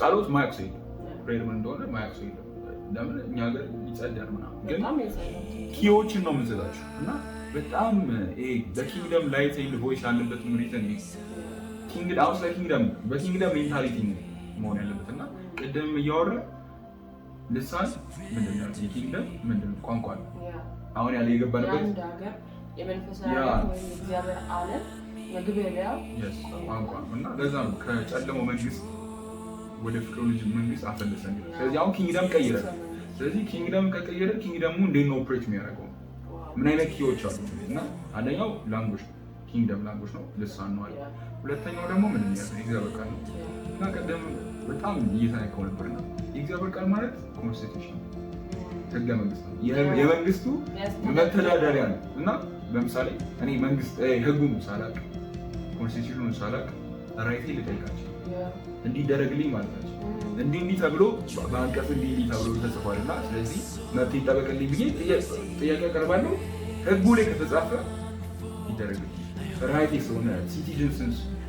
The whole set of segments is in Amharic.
ጸሎት ማያውቅ ሰው የለም። ፕሬየር ምን እንደሆነ ማያውቅ ሰው የለም። ለምን እኛ ሀገር ይጸዳል ምናምን፣ ግን ኪዎችን ነው የምንሰጣቸው እና በጣም ይሄ በኪንግደም ላይት ኤንድ ቮይስ ያለበት ሪዝን ኪንግደም አውስ ላይ በኪንግደም ሜንታሊቲ መሆን ያለበት እና ቅድም እያወራ ልሳን ምንድን ነው የኪንግደም ምንድን ቋንቋ ነው አሁን ያለ የገባንበት ሀገር የመንፈሳዊ ወይም እግዚአብሔር ዓለም የግብያው ቋንቋ እና ለዛ ነው ከጨለማው መንግስት ወደ ፍቅሩ ልጅ መንግስት አፈለሰን። ስለዚህ አሁን ኪንግደም ቀይረን፣ ስለዚህ ኪንግደም ከቀየረ ኪንግደሙ እንዴት ነው ኦፕሬት የሚያደርገው? ምን አይነት ኪዎች አሉ? እና አንደኛው ላንጉጅ ኪንግደም ላንጉጅ ነው፣ ልሳን ነው አለ። ሁለተኛው ደግሞ ምን የሚያደርግ የእግዚአብሔር ቃል ነው እና ቀደም በጣም እየተነካው ነበርና የእግዚአብሔር ቃል ማለት ኮንስቲቱሽን ህገ መንግስት ነው፣ የመንግስቱ መተዳደሪያ ነው። እና ለምሳሌ እኔ መንግስት ህጉን ሳላቅ ኮንስቲቱሽኑን ሳላቅ ራይቴ ልጠይቃቸው እንዲደረግልኝ ማለት ነው። እንዲህ ተብሎ በአንቀጽ እንዲህ ተብሎ ተጽፏል እና ስለዚህ መብት ይጠበቅልኝ ብዬ ጥያቄ አቀርባለሁ። ህጉ ላይ ከተጻፈ ይደረግልኝ ራይቴ ስለሆነ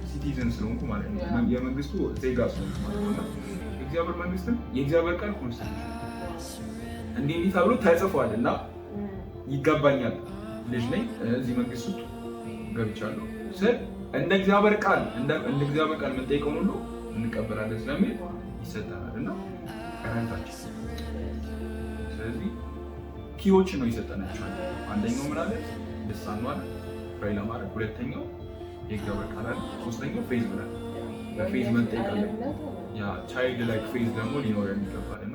ሲቲዝን ስለሆንኩ ማለት ነው፣ የመንግስቱ ዜጋ ስለሆንኩ ማለት ነው። የእግዚአብሔር መንግስትም የእግዚአብሔር ቃል ኮንስቲቱሽን እንዲህ ተብሎ ተጽፏል እና ይገባኛል፣ ልጅ ነኝ፣ እዚህ መንግስት ውስጥ ገብቻለሁ ስል እንደ እግዚአብሔር ቃል የምንጠይቀውን ሁሉ እንቀበላለን ስለሚል ይሰጠናል እና ቀረንታችን። ስለዚህ ኪዎችን ነው ይሰጠናቸው። አንደኛው ምን አለ? ልሳን ማለት ፕሬይ ለማድረግ፣ ሁለተኛው የእግዚአብሔር ቃል አለ፣ ሶስተኛው ፌዝ ብለን በፌዝ መጠየቅ አለ። ያ ቻይልድ ላይክ ፌዝ ደግሞ ሊኖረን ይገባል።